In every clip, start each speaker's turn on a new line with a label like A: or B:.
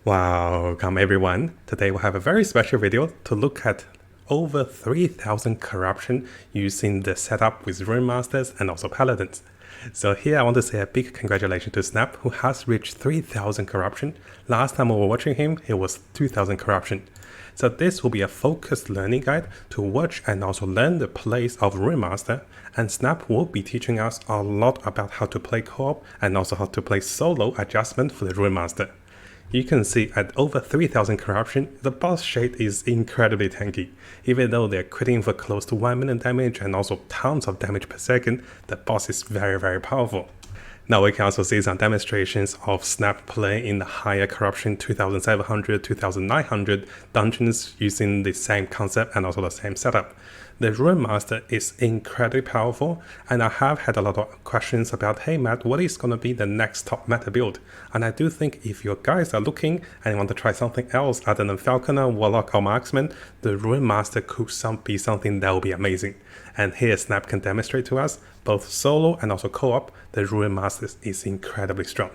A: Welcome everyone. Today we have a very special video to look at over 3000 corruption using the setup with Runemasters and also Paladins. So here I want to say a big congratulations to Snap, who has reached 3000 corruption. Last time we were watching him, it was 2000 corruption. So this will be a focused learning guide to watch and also learn the plays of Runemaster, and Snap will be teaching us a lot about how to play co-op and also how to play solo adjustment for the Runemaster. You can see at over 3000 corruption, the boss shade is incredibly tanky. Even though they're critting for close to 1 million damage and also tons of damage per second, the boss is very powerful. Now we can also see some demonstrations of Snap playing in the higher corruption 2700, 2900 dungeons using the same concept and also the same setup. The Runemaster is incredibly powerful, and I have had a lot of questions about, hey Matt, what is going to be the next top meta build? And I do think if you guys are looking and want to try something else other than Falconer, Warlock or Marksman, the Runemaster could be something that will be amazing. And here Snap can demonstrate to us, both solo and also co-op, the Runemaster is incredibly strong.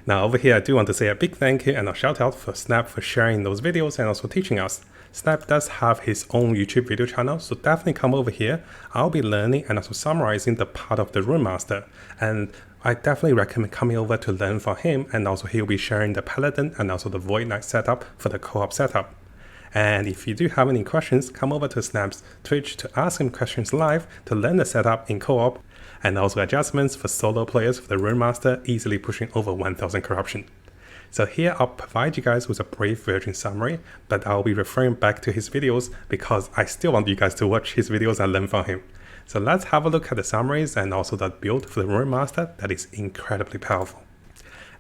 A: Now over here I do want to say a big thank you and a shout out for Snap for sharing those videos and also teaching us. Snap does have his own YouTube video channel, so definitely come over here. I'll be learning and also summarizing the part of the Runemaster, and I definitely recommend coming over to learn from him, and also he'll be sharing the Paladin and also the Void Knight setup for the co-op setup. And if you do have any questions, come over to Snap's Twitch to ask him questions live to learn the setup in co-op, and also adjustments for solo players for the Runemaster easily pushing over 1000 corruption. So here I'll provide you guys with a brief version summary, but I'll be referring back to his videos because I still want you guys to watch his videos and learn from him. So let's have a look at the summaries and also the build for the Runemaster that is incredibly powerful.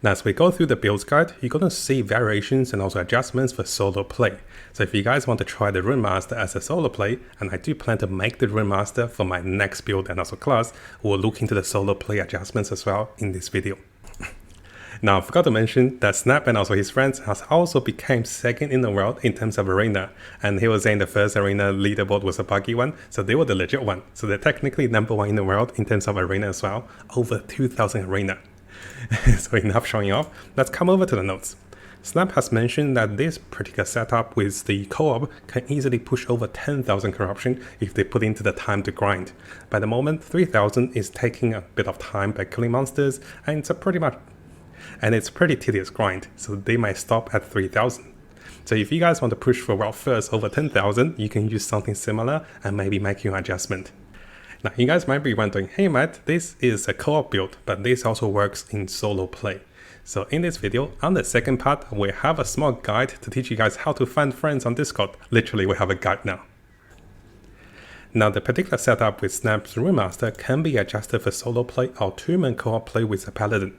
A: Now as we go through the builds guide, you're going to see variations and also adjustments for solo play. So if you guys want to try the Runemaster as a solo play, and I do plan to make the Runemaster for my next build and also class, we'll look into the solo play adjustments as well in this video. Now I forgot to mention that Snap and also his friends has also became second in the world in terms of arena, and he was saying the first arena leaderboard was a buggy one, so they were the legit one. So they're technically #1 in the world in terms of arena as well, over 2000 arena. So enough showing off, let's come over to the notes. Snap has mentioned that this particular setup with the co-op can easily push over 10,000 corruption if they put into the time to grind. By the moment, 3000 is taking a bit of time by killing monsters, and it's a pretty tedious grind, so they might stop at 3000. So if you guys want to push for world first over 10,000, you can use something similar and maybe make your adjustment. Now you guys might be wondering, hey Matt, this is a co-op build, but this also works in solo play. So in this video, on the second part, we have a small guide to teach you guys how to find friends on Discord. Literally, we have a guide now. Now the particular setup with Snap's Runemaster can be adjusted for solo play or 2-man co-op play with a Paladin.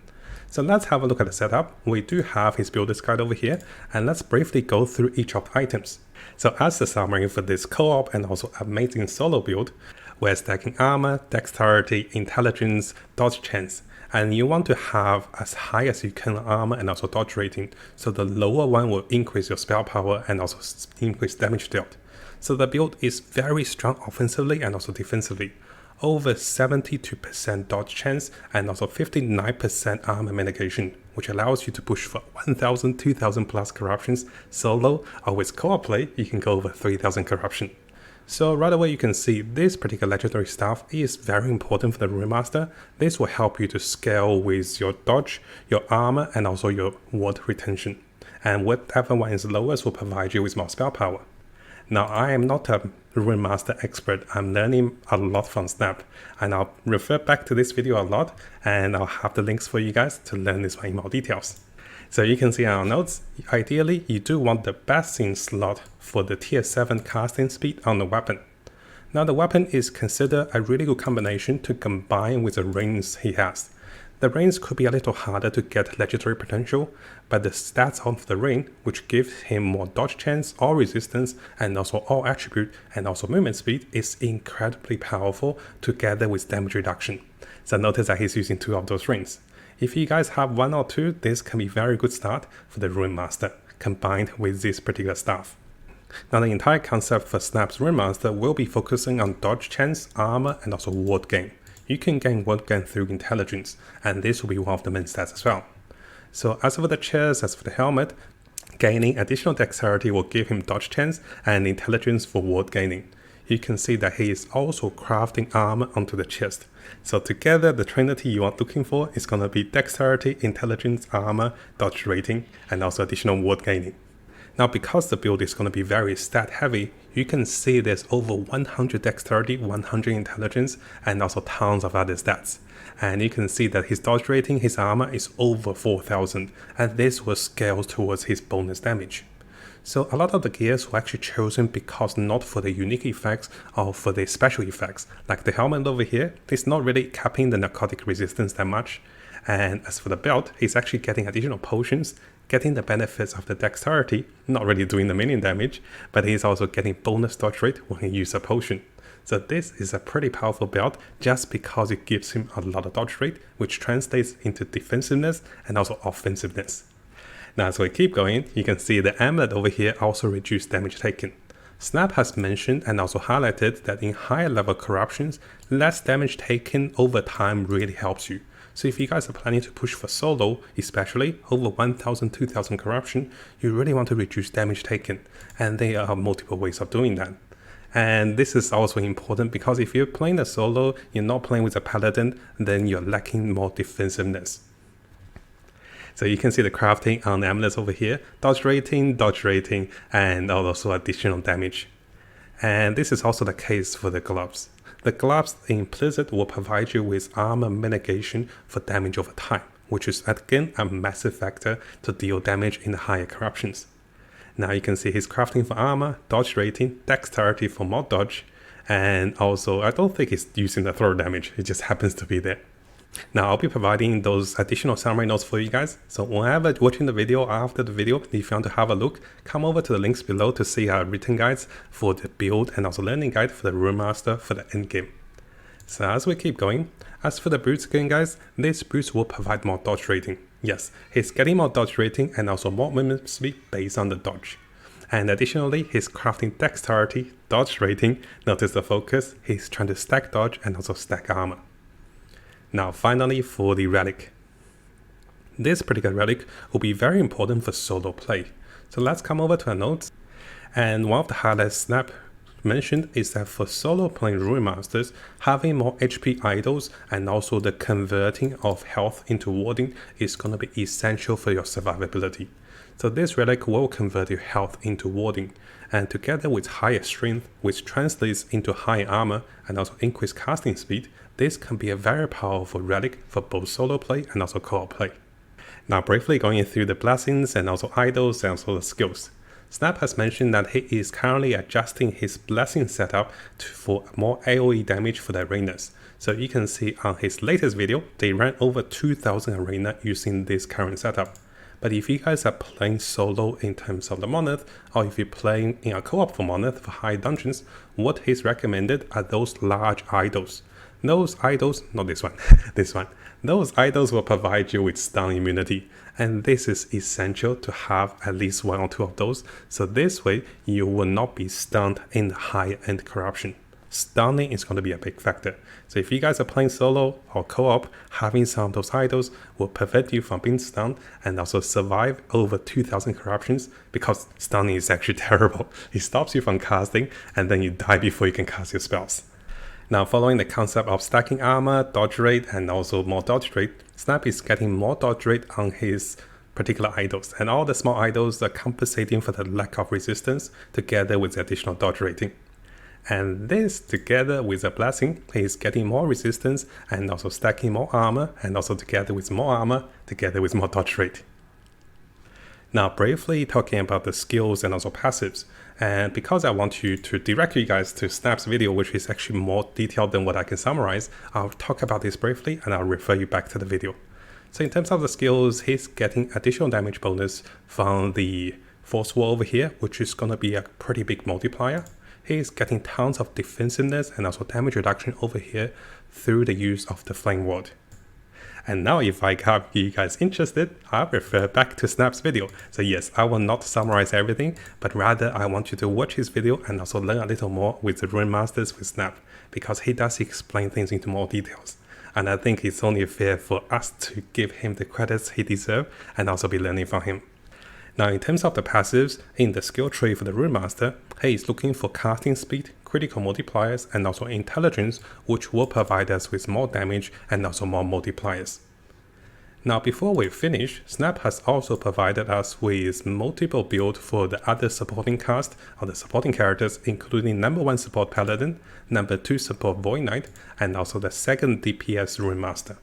A: So let's have a look at the setup. We do have his builder's guide over here, and let's briefly go through each of the items. So as the summary for this co-op and also amazing solo build, we're stacking armor, dexterity, intelligence, dodge chance, and you want to have as high as you can armor and also dodge rating, so the lower one will increase your spell power and also increase damage dealt. So the build is very strong offensively and also defensively. Over 72% dodge chance and also 59% armor mitigation, which allows you to push for 1000, 2000 plus corruptions solo, or with co-op play, you can go over 3000 corruption. So right away you can see this particular legendary stuff is very important for the Runemaster. This will help you to scale with your dodge, your armor, and also your ward retention. And whatever one is lowest will provide you with more spell power. Now I am not a Runemaster expert, I'm learning a lot from Snap, and I'll refer back to this video a lot, and I'll have the links for you guys to learn this one in more details. So you can see in our notes, ideally you do want the best in slot for the tier 7 casting speed on the weapon. Now the weapon is considered a really good combination to combine with the rings he has. The rings could be a little harder to get legendary potential, but the stats of the ring, which gives him more dodge chance, all resistance, and also all attribute and also movement speed, is incredibly powerful together with damage reduction. So notice that he's using 2 of those rings. If you guys have 1 or 2, this can be a very good start for the Runemaster, combined with this particular stuff. Now the entire concept for Snap's Runemaster will be focusing on dodge chance, armor, and also ward gain. You can gain ward gain through intelligence, and this will be one of the main stats as well. So as for the chest, as for the helmet, gaining additional dexterity will give him dodge chance and intelligence for ward gaining. You can see that he is also crafting armor onto the chest. So together, the trinity you are looking for is going to be dexterity, intelligence, armor, dodge rating, and also additional ward gaining. Now, because the build is going to be very stat heavy, you can see there's over 100 dexterity, 100 intelligence, and also tons of other stats. And you can see that his dodge rating, his armor is over 4000, and this will scale towards his bonus damage. So a lot of the gears were actually chosen because not for the unique effects or for the special effects. Like the helmet over here, it's not really capping the narcotic resistance that much. And as for the belt, he's actually getting additional potions, getting the benefits of the dexterity, not really doing the minion damage, but he's also getting bonus dodge rate when he uses a potion. So this is a pretty powerful belt just because it gives him a lot of dodge rate, which translates into defensiveness and also offensiveness. Now as we keep going, you can see the amulet over here also reduces damage taken. Snap has mentioned and also highlighted that in higher level corruptions, less damage taken over time really helps you. So if you guys are planning to push for solo, especially over 1000, 2000 corruption, you really want to reduce damage taken. And there are multiple ways of doing that. And this is also important because if you're playing a solo, you're not playing with a paladin, then you're lacking more defensiveness. So you can see the crafting on the amulets over here, dodge rating, and also additional damage. And this is also the case for the gloves. The gloves implicit will provide you with armor mitigation for damage over time, which is again a massive factor to deal damage in the higher corruptions. Now you can see he's crafting for armor, dodge rating, dexterity for more dodge, and also I don't think he's using the throw damage, it just happens to be there. Now I'll be providing those additional summary notes for you guys, so whenever watching the video or after the video, if you want to have a look, come over to the links below to see our written guides for the build and also learning guide for the Runemaster for the endgame. So as we keep going, as for the boots again guys, this boots will provide more dodge rating. Yes, he's getting more dodge rating and also more movement speed based on the dodge. And additionally, he's crafting dexterity, dodge rating, notice the focus, he's trying to stack dodge and also stack armor. Now finally for the relic. This particular relic will be very important for solo play. So let's come over to our notes. And one of the highlights Snap mentioned is that for solo playing Runemasters, having more HP idols and also the converting of health into warding is going to be essential for your survivability. So this relic will convert your health into warding, and together with higher strength, which translates into higher armor and also increased casting speed, this can be a very powerful relic for both solo play and also co-op play. Now briefly going through the blessings and also idols and also the skills. Snap has mentioned that he is currently adjusting his blessing setup for more AoE damage for the arenas. So you can see on his latest video, they ran over 2000 arena using this current setup. But if you guys are playing solo in terms of the Monolith, or if you're playing in a co-op for Monolith for high dungeons, what he's recommended are those large idols. Those idols, not this one, this one. Those idols will provide you with stun immunity, and this is essential to have at least one or two of those, so this way you will not be stunned in the high end corruption. Stunning is going to be a big factor. So if you guys are playing solo or co-op, having some of those idols will prevent you from being stunned and also survive over 2000 corruptions, because stunning is actually terrible. It stops you from casting and then you die before you can cast your spells. Now following the concept of stacking armor, dodge rate and also more dodge rate, Snap is getting more dodge rate on his particular idols, and all the small idols are compensating for the lack of resistance together with the additional dodge rating. And this together with a blessing, is getting more resistance and also stacking more armor, and also together with more armor, together with more dodge rate. Now briefly talking about the skills and also passives, and because I want you to direct you guys to Snap's video, which is actually more detailed than what I can summarize, I'll talk about this briefly and I'll refer you back to the video. So in terms of the skills, he's getting additional damage bonus from the force wall over here, which is going to be a pretty big multiplier. He's getting tons of defensiveness and also damage reduction over here through the use of the flame ward. And now if I have you guys interested, I'll refer back to Snap's video. So yes, I will not summarize everything, but rather I want you to watch his video and also learn a little more with the Runemasters with Snap, because he does explain things into more details. and I think it's only fair for us to give him the credits he deserves and also be learning from him. Now in terms of the passives, in the skill tree for the Runemaster, he is looking for casting speed, critical multipliers, and also intelligence, which will provide us with more damage and also more multipliers. Now before we finish, Snap has also provided us with multiple builds for the other supporting cast or the supporting characters, including number 1 support Paladin, number 2 support Void Knight, and also the second DPS Runemaster.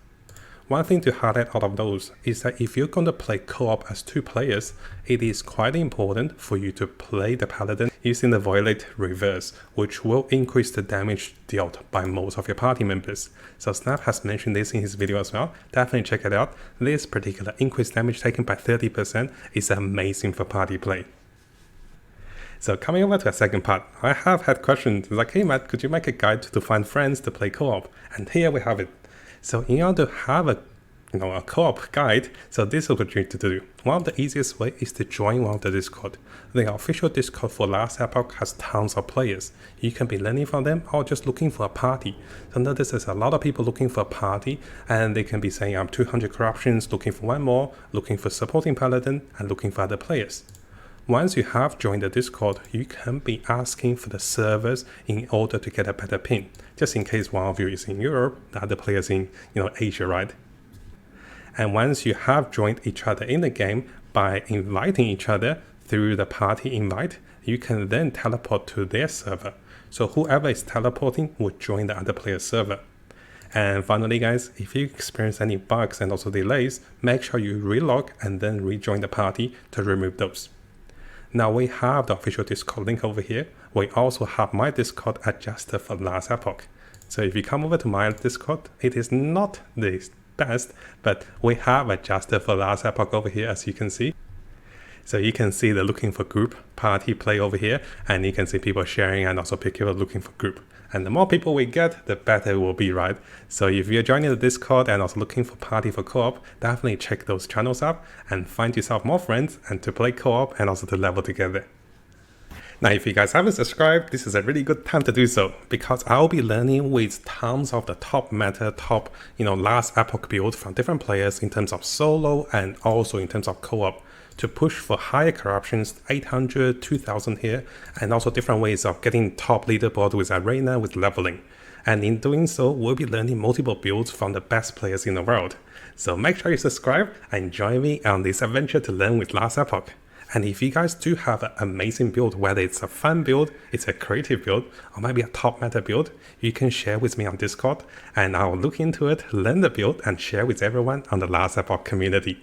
A: One thing to highlight out of those is that if you're going to play co-op as 2 players, it is quite important for you to play the Paladin using the Violate Reverse, which will increase the damage dealt by most of your party members. So Snap has mentioned this in his video as well, definitely check it out. This particular increased damage taken by 30% is amazing for party play. So coming over to the second part, I have had questions like, hey Matt, could you make a guide to find friends to play co-op? And here we have it. So in order to have a co-op guide, so this is what you need to do. One of the easiest way is to join one of the Discord. The official Discord for Last Epoch has tons of players. You can be learning from them or just looking for a party. So notice there's a lot of people looking for a party, and they can be saying I'm 200 corruptions, looking for one more, looking for supporting Paladin, and looking for other players. Once you have joined the Discord, you can be asking for the servers in order to get a better ping, just in case one of you is in Europe, the other player is in Asia, right? And once you have joined each other in the game by inviting each other through the party invite, you can then teleport to their server. So whoever is teleporting will join the other player's server. And finally guys, if you experience any bugs and also delays, make sure you relog and then rejoin the party to remove those. Now we have the official Discord link over here. We also have my Discord adjusted for Last Epoch. So if you come over to my Discord, it is not the best, but we have adjusted for Last Epoch over here, as you can see. So you can see the looking for group party play over here, and you can see people sharing and also people looking for group. And the more people we get, the better it will be, right? So if you're joining the Discord and also looking for party for co-op, definitely check those channels out and find yourself more friends and to play co-op and also to level together. Now, if you guys haven't subscribed, this is a really good time to do so, because I'll be learning with tons of the top meta, top, Last Epoch build from different players in terms of solo and also in terms of co-op, to push for higher corruptions, 800, 2000 here, and also different ways of getting top leaderboard with arena, with leveling. And in doing so, we'll be learning multiple builds from the best players in the world. So make sure you subscribe and join me on this adventure to learn with Last Epoch. And if you guys do have an amazing build, whether it's a fun build, it's a creative build, or maybe a top meta build, you can share with me on Discord, and I'll look into it, learn the build, and share with everyone on the Last Epoch community.